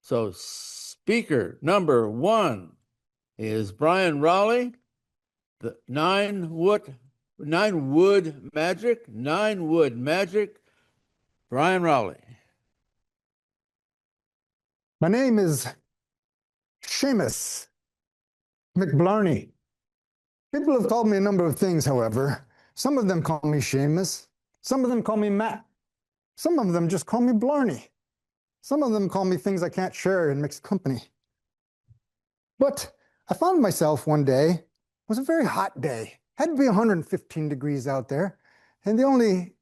So speaker number one is Brian Rowley, the nine wood magic, Brian Rowley. My name is Jameson McBlarney. People have called me a number of things, however. Some of them call me Seamus. Some of them call me Matt. Some of them just call me Blarney. Some of them call me things I can't share in mixed company. But I found myself one day, it was a very hot day. Had to be 115 degrees out there. And the only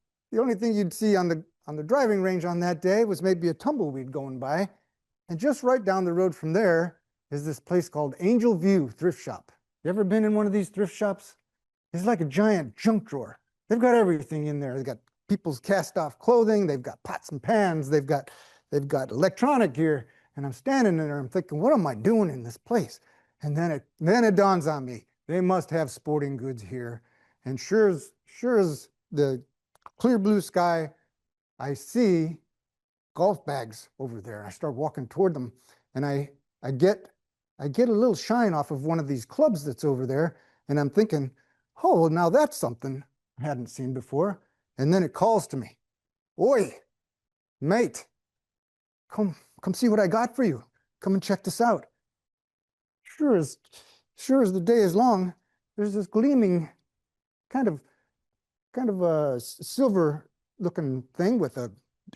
thing you'd see on the driving range on that day was maybe a tumbleweed going by. And just right down the road from there is this place called Angel View Thrift Shop. You ever been in one of these thrift shops? It's like a giant junk drawer. They've got everything in there. They've got people's cast-off clothing. They've got pots and pans. They've got electronic gear. And I'm standing there, I'm thinking, what am I doing in this place? And then it dawns on me, they must have sporting goods here. And sure as the clear blue sky, I see golf bags over there. I start walking toward them, and I get a little shine off of one of these clubs that's over there, and I'm thinking, oh, well, now that's something I hadn't seen before. And then it calls to me, "Oi, mate, come see what I got for you. Come and check this out." Sure as the day is long, there's this gleaming kind of a silver looking thing with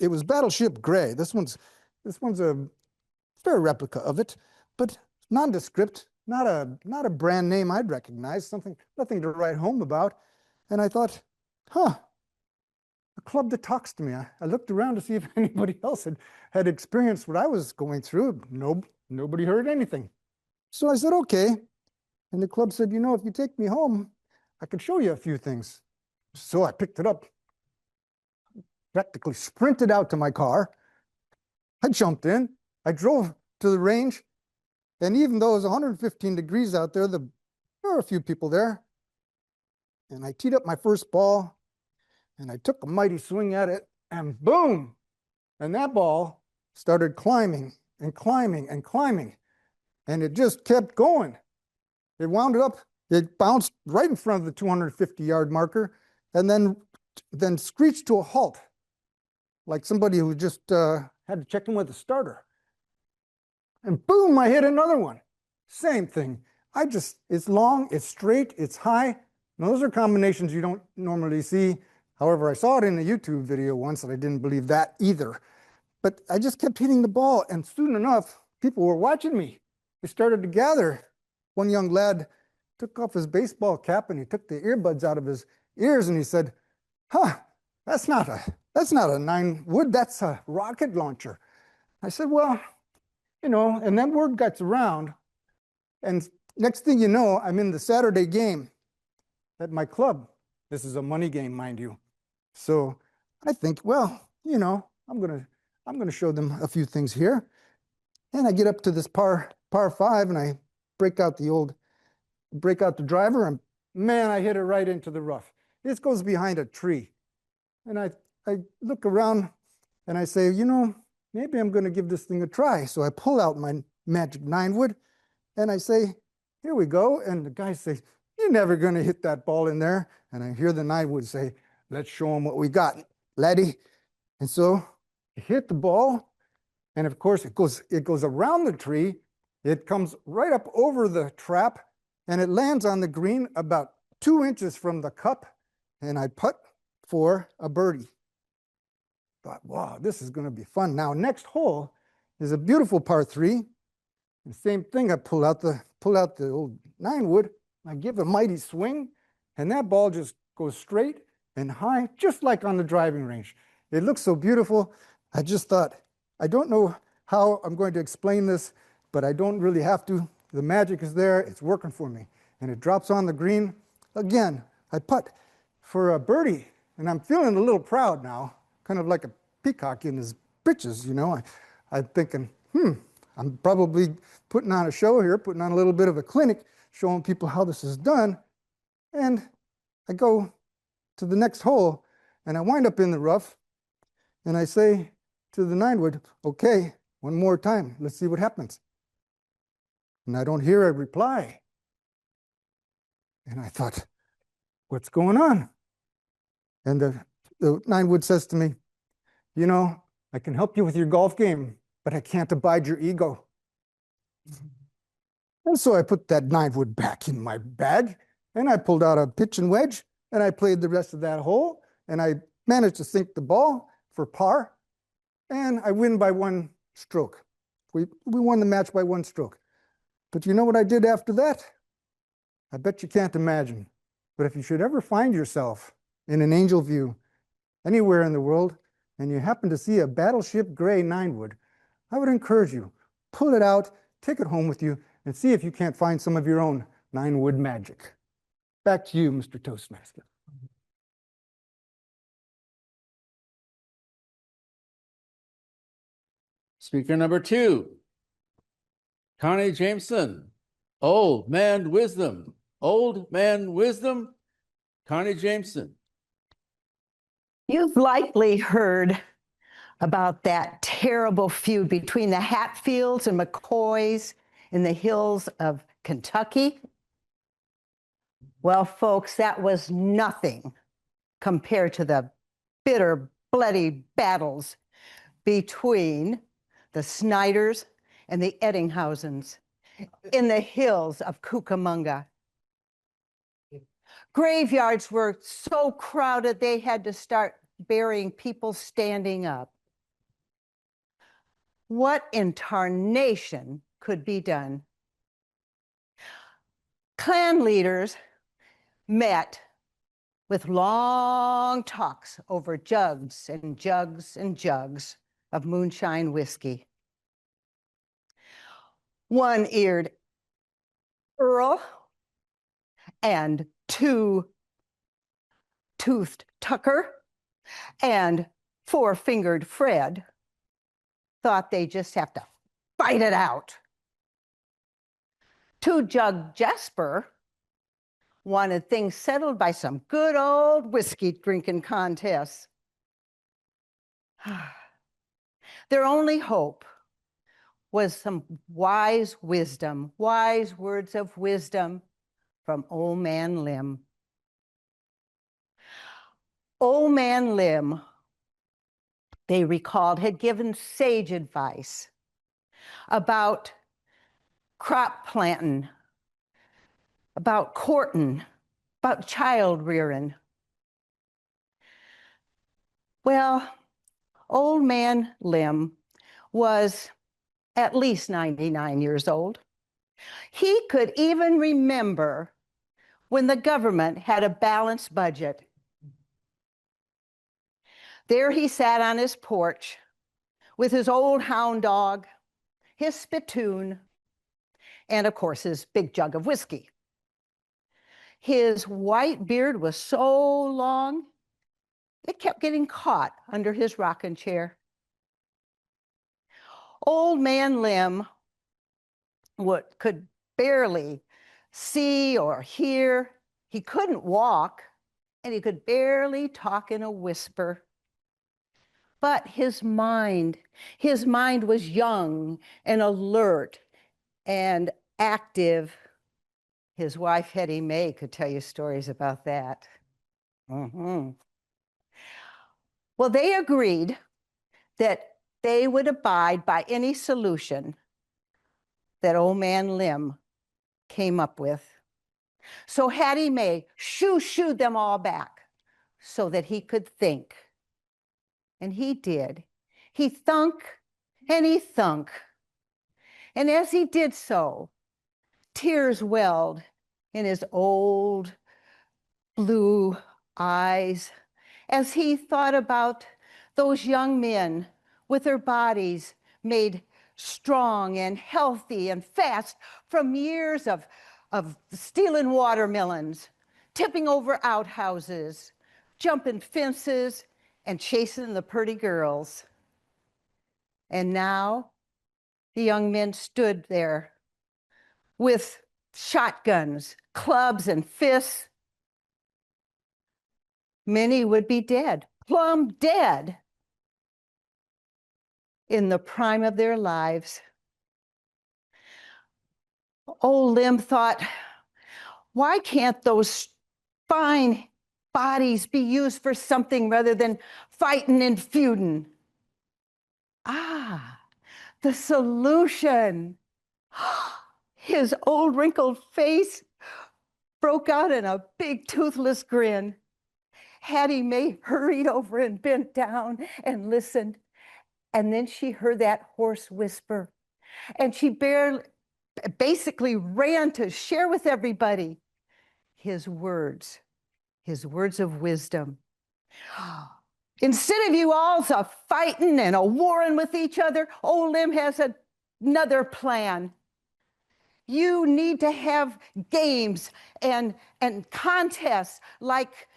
it was Battleship Gray. This one's a fair replica of it, but nondescript, not a brand name I'd recognize, nothing to write home about. And I thought, a club that talks to me. I looked around to see if anybody else had experienced what I was going through. Nobody heard anything. So I said, okay. And the club said, if you take me home, I can show you a few things. So I picked it up, practically sprinted out to my car. I jumped in. I drove to the range. And even though it was 115 degrees out there, there were a few people there. And I teed up my first ball. And I took a mighty swing at it, and boom! And that ball started climbing and climbing and climbing. And it just kept going. It wound up, it bounced right in front of the 250-yard marker, and then screeched to a halt, like somebody who just had to check in with a starter. And boom, I hit another one. Same thing. It's long, it's straight, it's high. Now, those are combinations you don't normally see. However, I saw it in a YouTube video once, and I didn't believe that either. But I just kept hitting the ball, and soon enough, people were watching me. They started to gather. One young lad took off his baseball cap, and he took the earbuds out of his ears, and he said, that's not a 9 wood, that's a rocket launcher. I said, well, and then word gets around, and next thing you know, I'm in the Saturday game at my club. This is a money game, mind you. So I think, well, I'm gonna show them a few things here. And I get up to this par 5, and I break out the driver, and man, I hit it right into the rough. This goes behind a tree. And I look around and I say, maybe I'm gonna give this thing a try. So I pull out my magic 9 wood and I say, here we go. And the guy says, you're never gonna hit that ball in there. And I hear the 9 wood say, let's show him what we got, laddie. And so I hit the ball, and of course it goes around the tree. It comes right up over the trap, and it lands on the green about 2 inches from the cup, and I putt for a birdie. Thought, wow, this is going to be fun. Now, next hole is a beautiful par 3. And same thing, I pull out the old 9 wood, I give a mighty swing, and that ball just goes straight and high, just like on the driving range. It looks so beautiful. I just thought, I don't know how I'm going to explain this, but I don't really have to. The magic is there. It's working for me. And it drops on the green. Again, I putt for a birdie, and I'm feeling a little proud now, kind of like a peacock in his britches, I'm thinking, I'm probably putting on a show here, putting on a little bit of a clinic, showing people how this is done. And I go to the next hole, and I wind up in the rough, and I say to the 9 wood, okay, One more time. Let's see what happens. And I don't hear a reply. And I thought, what's going on? And the nine wood says to me, you know, I can help you with your golf game, but I can't abide your ego. And so I put that nine wood back in my bag, and I pulled out a pitch and wedge, and I played the rest of that hole, and I managed to sink the ball for par, and I win by one stroke. We won the match by one stroke. But you know what I did after that? I bet you can't imagine. But if you should ever find yourself in an angel view anywhere in the world, and you happen to see a battleship gray nine wood, I would encourage you, pull it out, take it home with you, and see if you can't find some of your own nine wood magic. Back to you, Mr. Toastmaster. Speaker number 2, Connie Jameson. Old man wisdom. Old man wisdom. Connie Jameson. You've likely heard about that terrible feud between the Hatfields and McCoys in the hills of Kentucky. Well, folks, that was nothing compared to the bitter, bloody battles between the Snyders and the Eddinghausens in the hills of Cucamonga. Graveyards were so crowded they had to start burying people standing up. What in tarnation could be done? Clan leaders met with long talks over jugs and jugs and jugs of moonshine whiskey. One-eared Earl and two-toothed Tucker and four-fingered Fred thought they just have to fight it out. Two-jug Jasper wanted things settled by some good old whiskey drinking contests. Their only hope was some wise wisdom, wise words of wisdom from Old Man Lim. Old Man Lim, they recalled, had given sage advice about crop planting, about courting, about child rearing. Well, Old Man Lim was at least 99 years old. He could even remember when the government had a balanced budget. There he sat on his porch with his old hound dog, his spittoon, and of course his big jug of whiskey. His white beard was so long, it kept getting caught under his rocking chair. Old Man Lim could barely see or hear. He couldn't walk, and he could barely talk in a whisper. But his mind was young and alert and active. His wife, Hetty Mae, could tell you stories about that. Well, they agreed that they would abide by any solution that Old Man Lim came up with. So Hattie Mae shooed them all back so that he could think. And he did. He thunk and he thunk. And as he did so, tears welled in his old blue eyes as he thought about those young men with their bodies made strong and healthy and fast from years of stealing watermelons, tipping over outhouses, jumping fences, and chasing the pretty girls. And now the young men stood there with shotguns, clubs, and fists. Many would be dead, plumb dead. in the prime of their lives. Old Lim thought, why can't those fine bodies be used for something rather than fighting and feuding? Ah, the solution. His old wrinkled face broke out in a big toothless grin. Hattie Mae hurried over and bent down and listened. And then she heard that hoarse whisper. And she basically ran to share with everybody his words of wisdom. Instead of you all fighting and a warring with each other, old Lim has another plan. You need to have games and contests like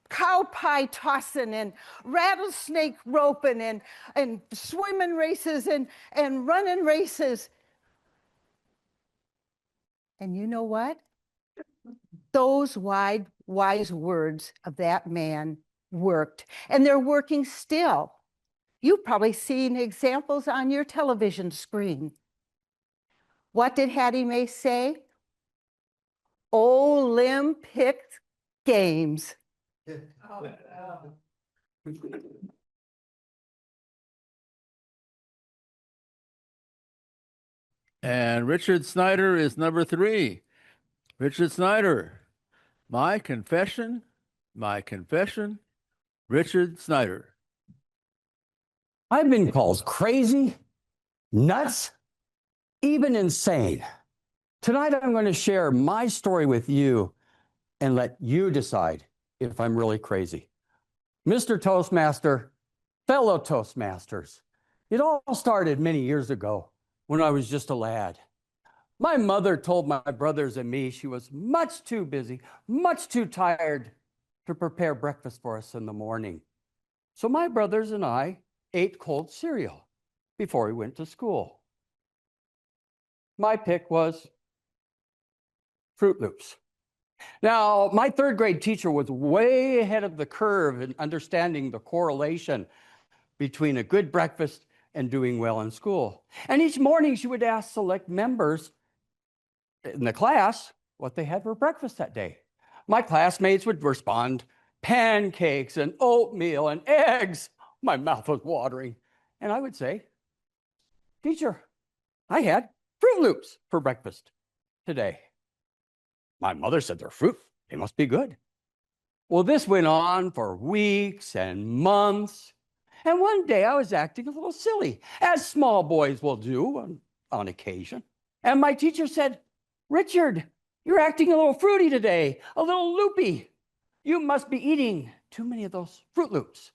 cow pie tossing and rattlesnake roping and swimming races and running races. And you know what? Those wise words of that man worked, and they're working still. You've probably seen examples on your television screen. What did Hattie Mae say? Old Lim picked games. And Richard Snyder is number 3. Richard Snyder, my confession, Richard Snyder. I've been called crazy, nuts, even insane. Tonight, I'm going to share my story with you and let you decide if I'm really crazy. Mr. Toastmaster, fellow Toastmasters, it all started many years ago when I was just a lad. My mother told my brothers and me she was much too busy, much too tired to prepare breakfast for us in the morning. So my brothers and I ate cold cereal before we went to school. My pick was Fruit Loops. Now, my 3rd grade teacher was way ahead of the curve in understanding the correlation between a good breakfast and doing well in school. And each morning she would ask select members in the class what they had for breakfast that day. My classmates would respond, pancakes and oatmeal and eggs. My mouth was watering. And I would say, teacher, I had Fruit Loops for breakfast today. My mother said they're fruit. They must be good. Well, this went on for weeks and months. And one day I was acting a little silly, as small boys will do on occasion. And my teacher said, Richard, you're acting a little fruity today, a little loopy. You must be eating too many of those Fruit Loops.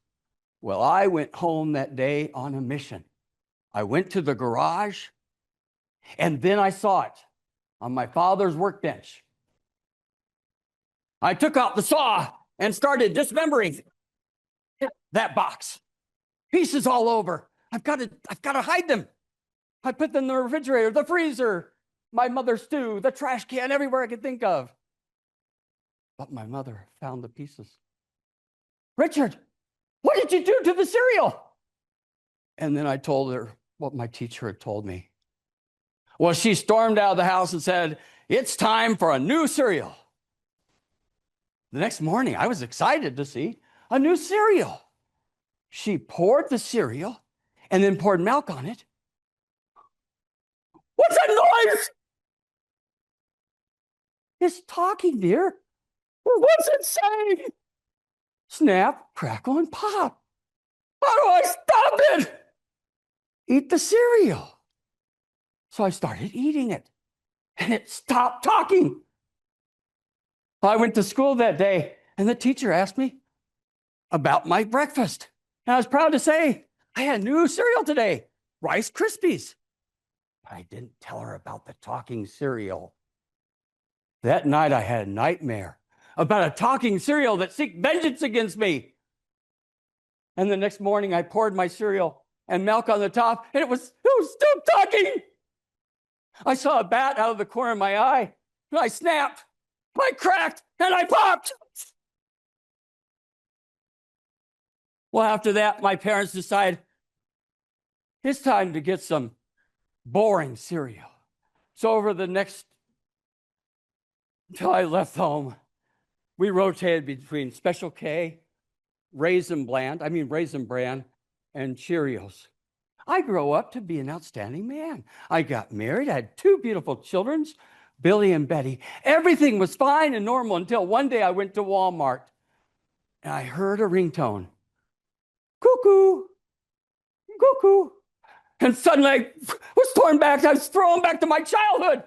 Well, I went home that day on a mission. I went to the garage, and then I saw it on my father's workbench. I took out the saw and started dismembering that box. Pieces all over. I've got to hide them. I put them in the refrigerator, the freezer, my mother's stew, the trash can, everywhere I could think of. But my mother found the pieces. Richard, what did you do to the cereal? And then I told her what my teacher had told me. Well, she stormed out of the house and said, it's time for a new cereal. The next morning, I was excited to see a new cereal. She poured the cereal and then poured milk on it. What's that noise? It's talking, dear. What's it saying? Snap, crackle, and pop. How do I stop it? Eat the cereal. So I started eating it, and it stopped talking. I went to school that day, and the teacher asked me about my breakfast. And I was proud to say, I had new cereal today, Rice Krispies. But I didn't tell her about the talking cereal. That night, I had a nightmare about a talking cereal that seeked vengeance against me. And the next morning, I poured my cereal and milk on the top, and it was still talking. I saw a bat out of the corner of my eye, and I snapped, I cracked, and I popped. Well, after that, my parents decided it's time to get some boring cereal. So over the next, until I left home, we rotated between Special K, Raisin Bran, and Cheerios. I grew up to be an outstanding man. I got married. I had 2 beautiful children, Billy and Betty. Everything was fine and normal until one day I went to Walmart and I heard a ringtone. Cuckoo, cuckoo. And suddenly I was torn back. I was thrown back to my childhood.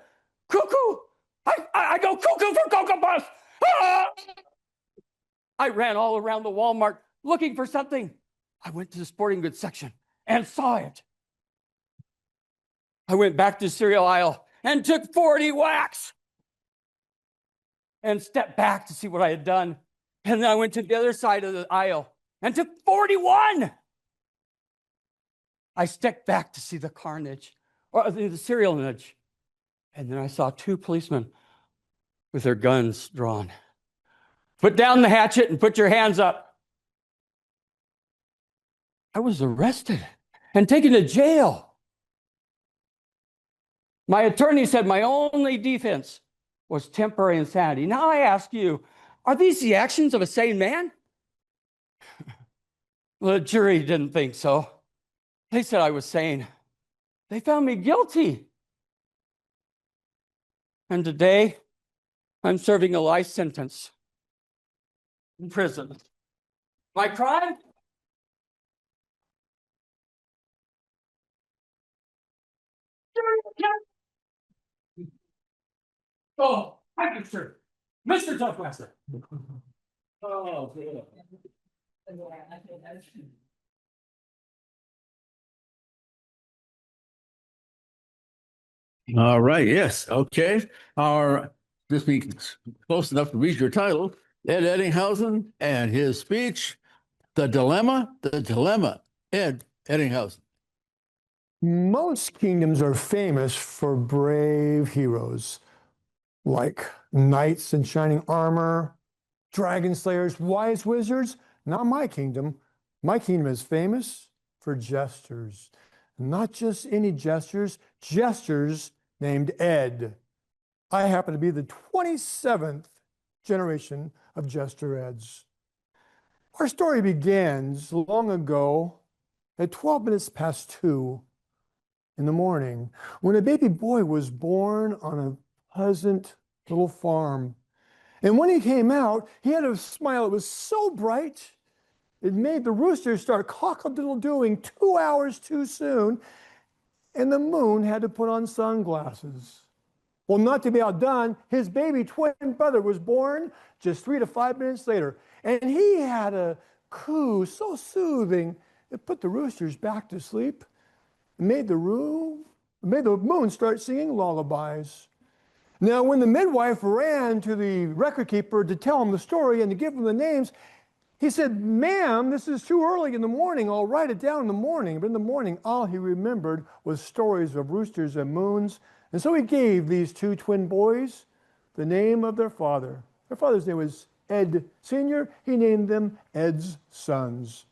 Cuckoo. I go cuckoo for Cocoa Puffs. Ah! I ran all around the Walmart looking for something. I went to the sporting goods section and saw it. I went back to the cereal aisle and took 40 whacks and stepped back to see what I had done. And then I went to the other side of the aisle and took 41. I stepped back to see the carnage, or the cereal nudge. And then I saw 2 policemen with their guns drawn. Put down the hatchet and put your hands up. I was arrested and taken to jail. My attorney said my only defense was temporary insanity. Now I ask you, are these the actions of a sane man? Well, the jury didn't think so. They said I was sane. They found me guilty. And today, I'm serving a life sentence in prison. My crime? Oh, thank you, sir. Mr. Toastmaster. Oh, good. All right. Yes. Okay. This week close enough to read your title, Ed Eddinghausen and his speech, The Dilemma. Ed Eddinghausen. Most kingdoms are famous for brave heroes, like knights in shining armor, dragon slayers, wise wizards. Not my kingdom. My kingdom is famous for jesters. Not just any jesters, jesters named Ed. I happen to be the 27th generation of jester Eds. Our story begins long ago at 12 minutes past 2 in the morning, when a baby boy was born on a pleasant little farm. And when he came out, he had a smile that was so bright, it made the roosters start cock-a-doodle-dooing 2 hours too soon, and the moon had to put on sunglasses. Well, not to be outdone, his baby twin brother was born just 3 to 5 minutes later, and he had a coo so soothing, it put the roosters back to sleep. It made the moon start singing lullabies. Now, when the midwife ran to the record keeper to tell him the story and to give him the names, he said, "Ma'am, this is too early in the morning. I'll write it down in the morning." But in the morning, all he remembered was stories of roosters and moons. And so he gave these 2 twin boys the name of their father. Their father's name was Ed Sr. He named them Ed's sons.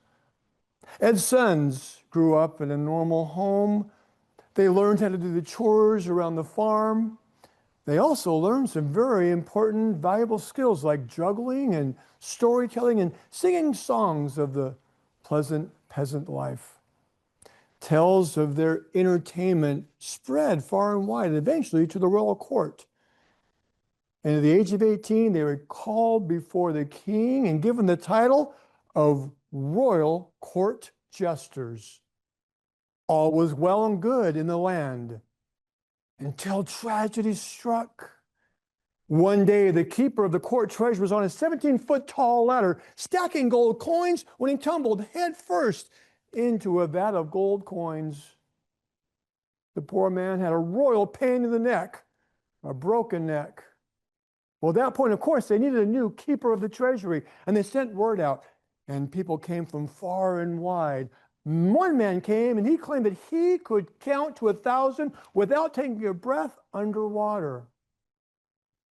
Ed's sons grew up in a normal home. They learned how to do the chores around the farm. They also learned some very important, valuable skills like juggling and storytelling and singing songs of the pleasant peasant life. Tales of their entertainment spread far and wide, and eventually to the royal court. And at the age of 18, they were called before the king and given the title of royal court jesters. All was well and good in the land until tragedy struck. One day, the keeper of the court treasury was on a 17-foot tall ladder, stacking gold coins when he tumbled head first into a vat of gold coins. The poor man had a royal pain in the neck, a broken neck. Well, at that point, of course, they needed a new keeper of the treasury, and they sent word out, and people came from far and wide. One man came, and he claimed that he could count to 1,000 without taking a breath underwater.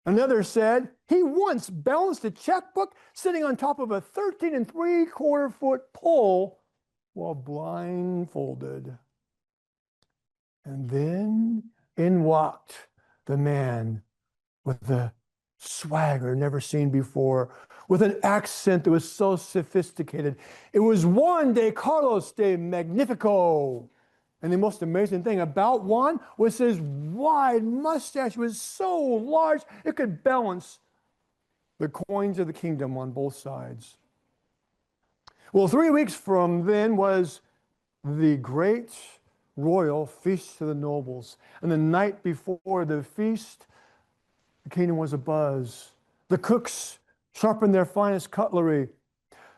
Another said he once balanced a checkbook sitting on top of a 13 3/4 foot pole while blindfolded. And then in walked the man with the swagger never seen before, with an accent that was so sophisticated. It was Juan de Carlos de Magnifico. And the most amazing thing about Juan was his wide mustache was so large it could balance the coins of the kingdom on both sides. Well, 3 weeks from then was the great royal feast to the nobles. And the night before the feast, the kingdom was abuzz. The cooks sharpened their finest cutlery.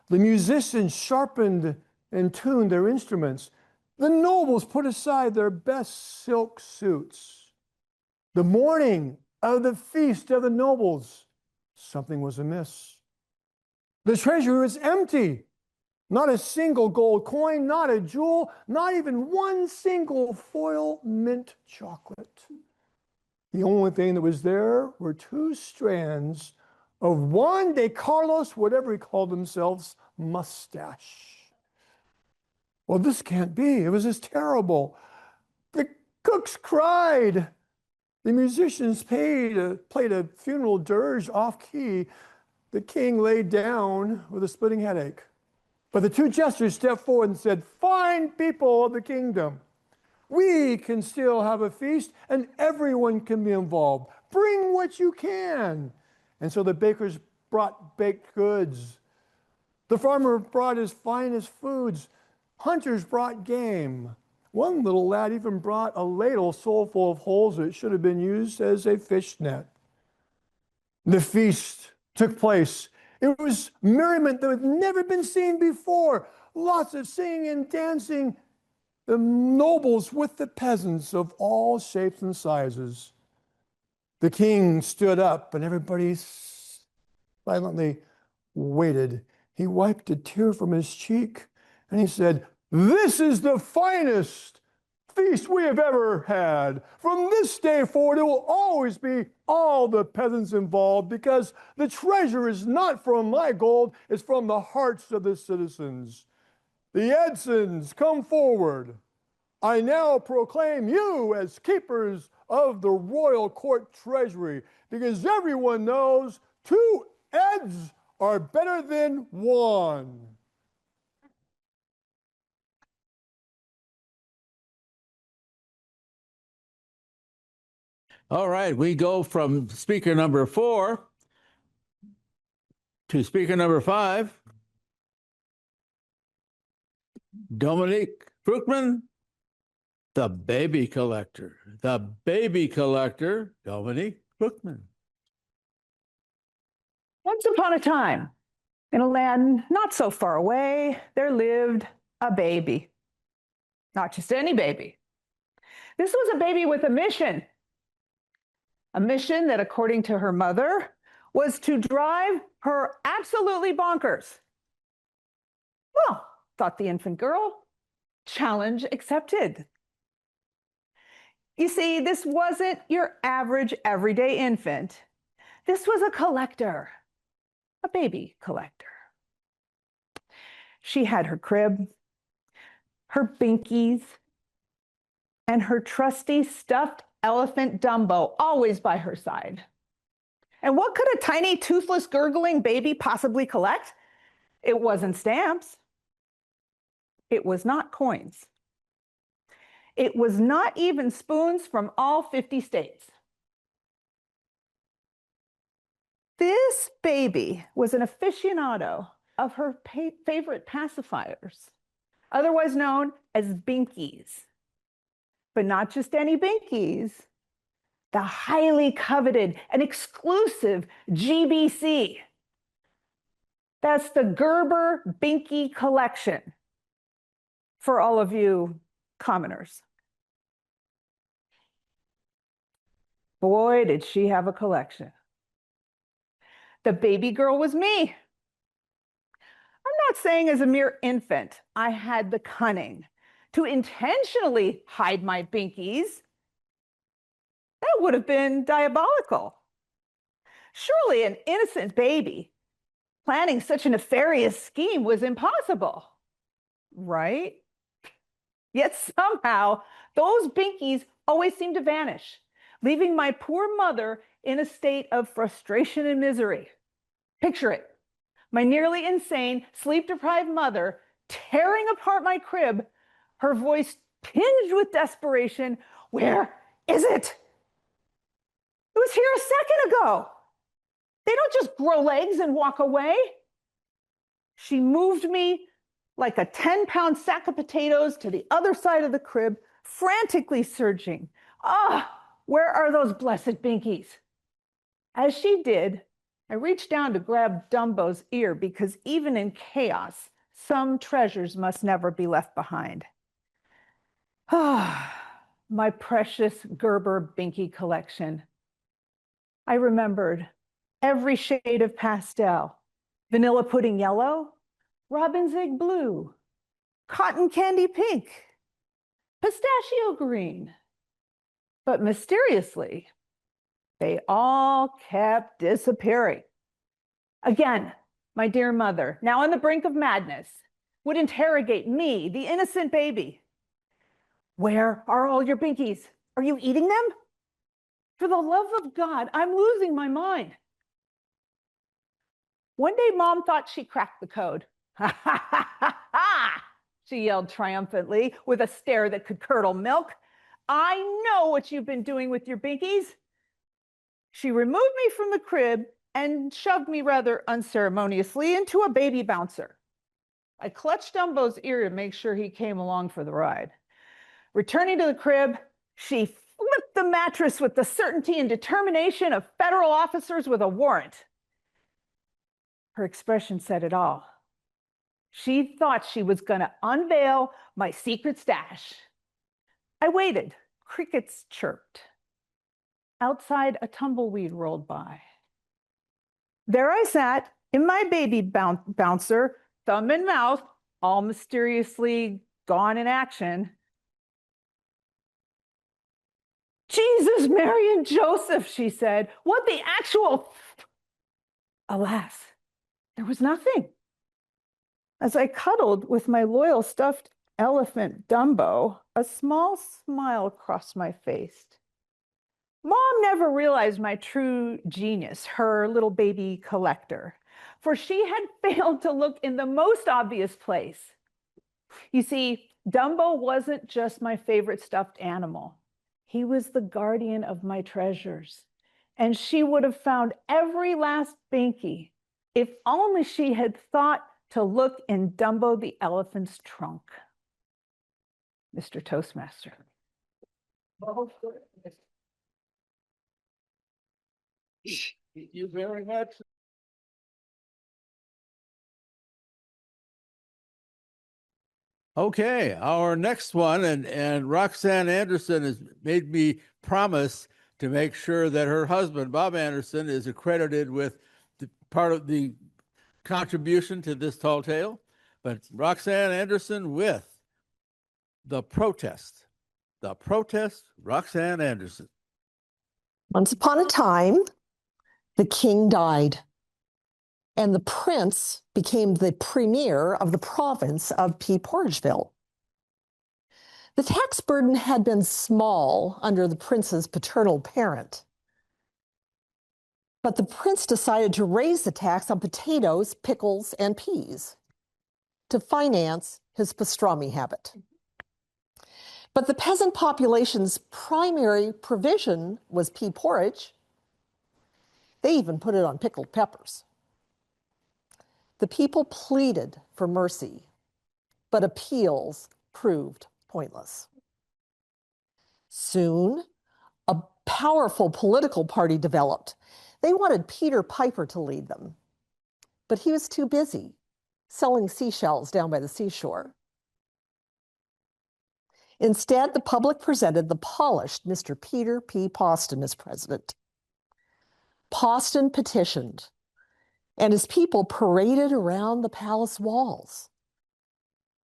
The musicians sharpened and tuned their instruments. The nobles put aside their best silk suits. The morning of the feast of the nobles, something was amiss. The treasury was empty. Not a single gold coin, not a jewel, not even one single foil mint chocolate. The only thing that was there were 2 strands of Juan de Carlos, whatever he called himself, mustache. Well, this can't be. It was just terrible. The cooks cried. The musicians played a funeral dirge off key. The king laid down with a splitting headache. But the 2 jesters stepped forward and said, "Fine people of the kingdom, we can still have a feast and everyone can be involved. Bring what you can." And so the bakers brought baked goods. The farmer brought his finest foods. Hunters brought game. One little lad even brought a ladle so full of holes that it should have been used as a fish net. The feast took place. It was merriment that had never been seen before. Lots of singing and dancing. The nobles with the peasants of all shapes and sizes. The king stood up and everybody silently waited. He wiped a tear from his cheek and he said, "This is the finest feast we have ever had. From this day forward, it will always be all the peasants involved because the treasure is not from my gold, it's from the hearts of the citizens. The Edsons, come forward. I now proclaim you as keepers of the royal court treasury because everyone knows 2 Eds are better than 1. All right, we go from speaker number 4 to speaker number 5. Dominique Brookman, the baby collector. The baby collector, Dominique Brookman. Once upon a time, in a land not so far away, there lived a baby. Not just any baby. This was a baby with a mission. A mission that, according to her mother, was to drive her absolutely bonkers. Well, thought the infant girl, challenge accepted. You see, this wasn't your average everyday infant. This was a collector, a baby collector. She had her crib, her binkies, and her trusty stuffed elephant Dumbo always by her side. And what could a tiny, toothless, gurgling baby possibly collect? It wasn't stamps. It was not coins. It was not even spoons from all 50 states. This baby was an aficionado of her favorite pacifiers, otherwise known as binkies. But not just any binkies, the highly coveted and exclusive GBC. That's the Gerber Binky Collection for all of you commoners. Boy, did she have a collection. The baby girl was me. I'm not saying as a mere infant, I had the cunning to intentionally hide my binkies. That would have been diabolical. Surely an innocent baby planning such a nefarious scheme was impossible, right? Yet somehow, those binkies always seem to vanish, leaving my poor mother in a state of frustration and misery. Picture it. My nearly insane, sleep-deprived mother tearing apart my crib, her voice tinged with desperation. Where is it? It was here a second ago. They don't just grow legs and walk away. She moved me like a 10-pound sack of potatoes to the other side of the crib, frantically searching. Where are those blessed binkies? As she did, I reached down to grab Dumbo's ear because even in chaos, some treasures must never be left behind. My precious Gerber binky collection. I remembered every shade of pastel: vanilla pudding yellow, robin's egg blue, cotton candy pink, pistachio green. But mysteriously, they all kept disappearing. Again, my dear mother, now on the brink of madness, would interrogate me, the innocent baby. Where are all your binkies? Are you eating them? For the love of God, I'm losing my mind. One day, Mom thought she cracked the code. Ha ha ha ha ha! She yelled triumphantly with a stare that could curdle milk. I know what you've been doing with your binkies. She removed me from the crib and shoved me rather unceremoniously into a baby bouncer. I clutched Dumbo's ear to make sure he came along for the ride. Returning to the crib, she flipped the mattress with the certainty and determination of federal officers with a warrant. Her expression said it all. She thought she was going to unveil my secret stash. I waited. Crickets chirped. Outside, a tumbleweed rolled by. There I sat in my baby bouncer, thumb in mouth, all mysteriously gone in action. Jesus, Mary, and Joseph, she said. What the actual... Alas, there was nothing. As I cuddled with my loyal stuffed elephant Dumbo, a small smile crossed my face. Mom never realized my true genius, her little baby collector, for she had failed to look in the most obvious place. You see, Dumbo wasn't just my favorite stuffed animal. He was the guardian of my treasures, and she would have found every last binky if only she had thought to look in Dumbo the elephant's trunk. Mr. Toastmaster. Thank you very much. Okay, our next one, and Roxanne Anderson has made me promise to make sure that her husband, Bob Anderson, is accredited with the part of the contribution to this tall tale. But Roxanne Anderson with The Protest. The Protest, Roxanne Anderson. Once upon a time, the king died, and the prince became the premier of the province of Portageville. The tax burden had been small under the prince's paternal parent, but the prince decided to raise the tax on potatoes, pickles, and peas to finance his pastrami habit. But the peasant population's primary provision was pea porridge. They even put it on pickled peppers. The people pleaded for mercy, but appeals proved pointless. Soon, a powerful political party developed. They wanted Peter Piper to lead them, but he was too busy selling seashells down by the seashore. Instead, the public presented the polished Mr. Peter P. Poston as president. Poston petitioned, and his people paraded around the palace walls.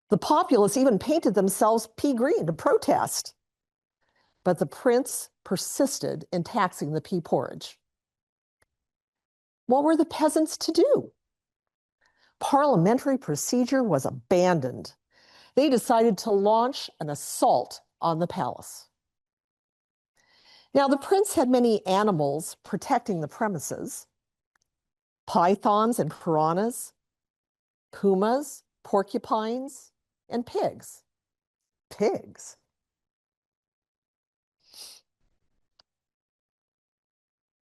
The populace even painted themselves pea green to protest. But the prince persisted in taxing the pea porridge. What were the peasants to do? Parliamentary procedure was abandoned. they decided to launch an assault on the palace. Now, the prince had many animals protecting the premises: pythons and piranhas, pumas, porcupines, and pigs. Pigs.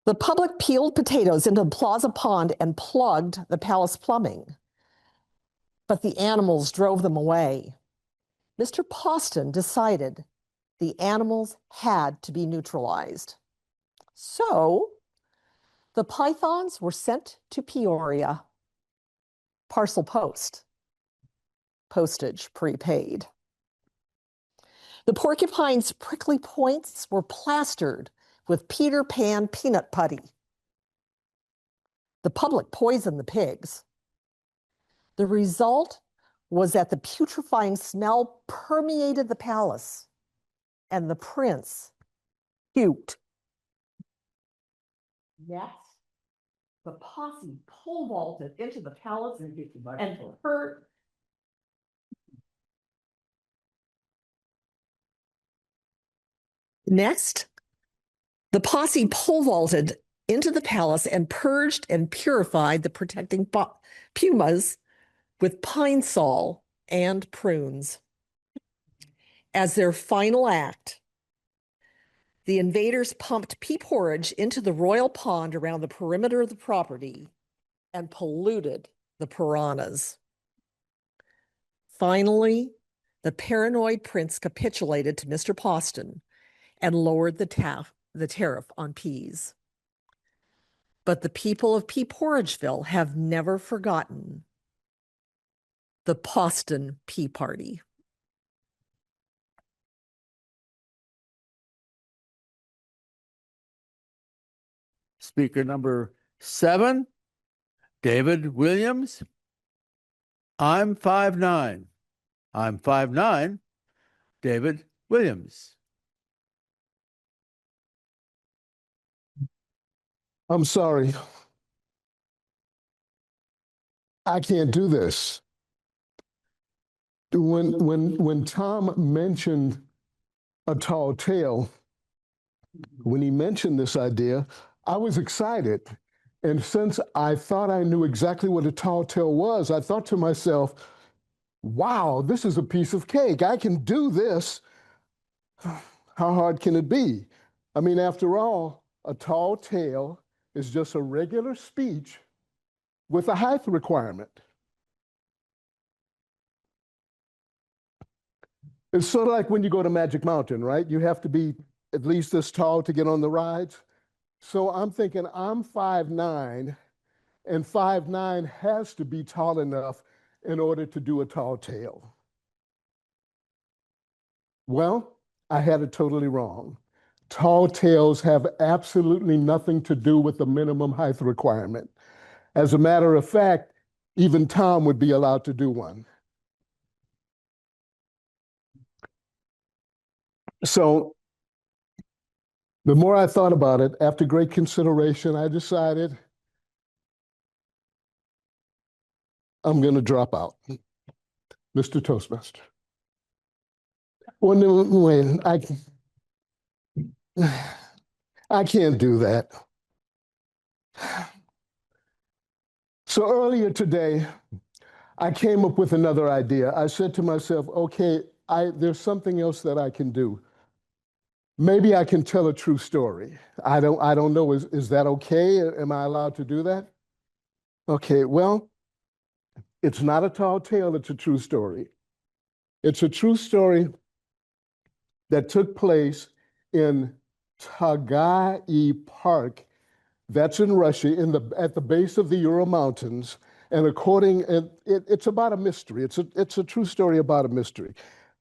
The public peeled potatoes into the Plaza Pond and plugged the palace plumbing, but the animals drove them away. Mr. Poston decided the animals had to be neutralized. So the pythons were sent to Peoria. Parcel post. Postage prepaid. The porcupine's prickly points were plastered with Peter Pan peanut putty. The public poisoned the pigs. The result was that the putrefying smell permeated the palace, and the prince puked. Next, the posse pole vaulted into the palace and hurt. Next, the posse pole vaulted into the palace and purged and purified the protecting pumas with pine sol and prunes. As their final act, the invaders pumped pea porridge into the royal pond around the perimeter of the property and polluted the piranhas. Finally, the paranoid prince capitulated to Mr. Poston and lowered the tariff on peas. But the people of Pea Porridgeville have never forgotten the Poston Pea Party. Speaker number 7, David Williams. I'm 5'9". I'm 5'9", David Williams. I'm sorry. I can't do this. When Tom mentioned a tall tale, when he mentioned this idea, I was excited. And since I thought I knew exactly what a tall tale was, I thought to myself, wow, this is a piece of cake. I can do this. How hard can it be? I mean, after all, a tall tale is just a regular speech with a height requirement. It's sort of like when you go to Magic Mountain, right? You have to be at least this tall to get on the rides. So I'm thinking I'm 5'9", and 5'9" has to be tall enough in order to do a tall tale. Well, I had it totally wrong. Tall tales have absolutely nothing to do with the minimum height requirement. As a matter of fact, even Tom would be allowed to do one. So the more I thought about it, after great consideration, I decided I'm going to drop out. Mr. Toastmaster. Well, no, wait, I can't do that. So earlier today, I came up with another idea. I said to myself, okay, there's something else that I can do. Maybe I can tell a true story. I don't know, is that okay? Am I allowed to do that? Okay, well, it's not a tall tale, it's a true story. It's a true story that took place in Tagai Park. That's in Russia, at the base of the Ural Mountains. And it's about a mystery. It's a true story about a mystery.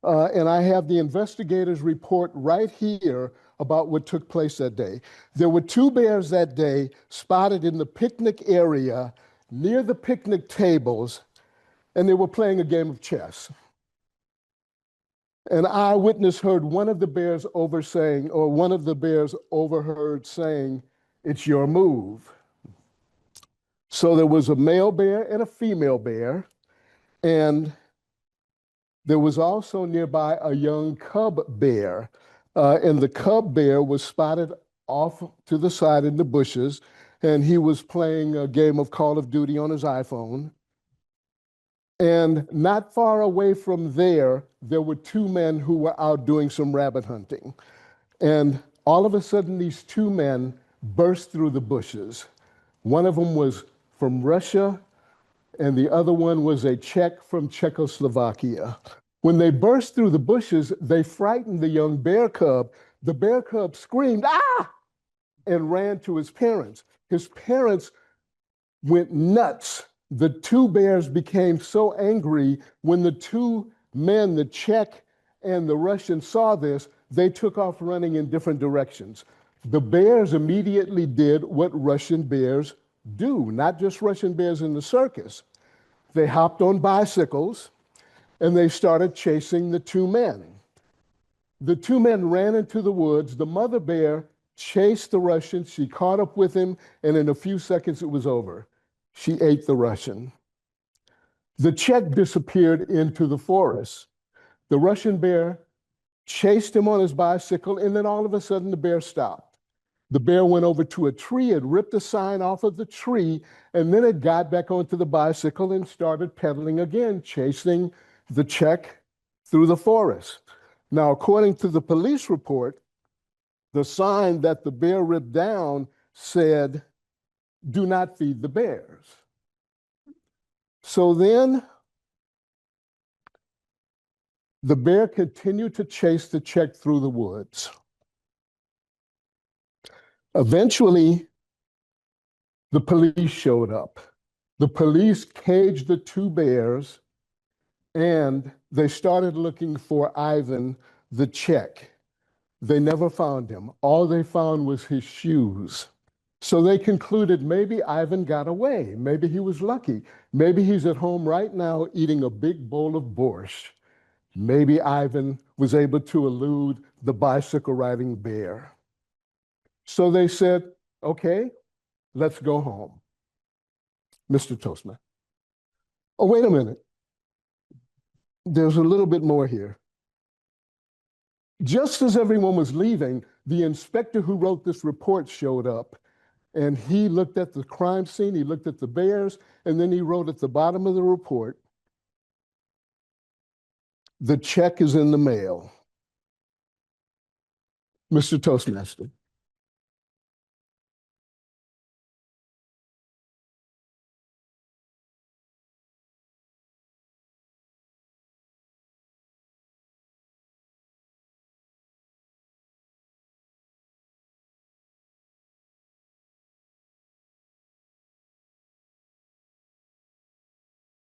And I have the investigators' report right here about what took place that day. There were 2 bears that day spotted in the picnic area near the picnic tables, and they were playing a game of chess. An eyewitness heard one of the bears overheard saying, "It's your move." So there was a male bear and a female bear, and There was also nearby a young cub bear, and the cub bear was spotted off to the side in the bushes, and he was playing a game of Call of Duty on his iPhone. And not far away from there, there were two men who were out doing some rabbit hunting. And all of a sudden, these two men burst through the bushes. One of them was from Russia, and the other one was a Czech from Czechoslovakia. When they burst through the bushes, they frightened the young bear cub. The bear cub screamed, "Ah!" and ran to his parents. His parents went nuts. The two bears became so angry when the two men, the Czech and the Russian, saw this, they took off running in different directions. The bears immediately did what Russian bears do, not just Russian bears in the circus. They hopped on bicycles and they started chasing the two men. The two men ran into the woods. The mother bear chased the Russian. She caught up with him, and in a few seconds it was over. She ate the Russian. The Czech disappeared into the forest. The Russian bear chased him on his bicycle, and then all of a sudden the bear stopped. The bear went over to a tree and ripped a sign off of the tree, and then it got back onto the bicycle and started pedaling again, chasing the Czech through the forest. Now, according to the police report, the sign that the bear ripped down said, "Do not feed the bears." So then the bear continued to chase the Czech through the woods. Eventually, the police showed up. The police caged the two bears, and they started looking for Ivan the Czech. They never found him. All they found was his shoes. So they concluded maybe Ivan got away. Maybe he was lucky. Maybe he's at home right now eating a big bowl of borscht. Maybe Ivan was able to elude the bicycle riding bear. So they said, okay, let's go home. Mr. Toastman. Oh, wait a minute. There's a little bit more here. Just as everyone was leaving, the inspector who wrote this report showed up, and he looked at the crime scene, he looked at the bears, and then he wrote at the bottom of the report, "The check is in the mail." Mr. Toastmaster.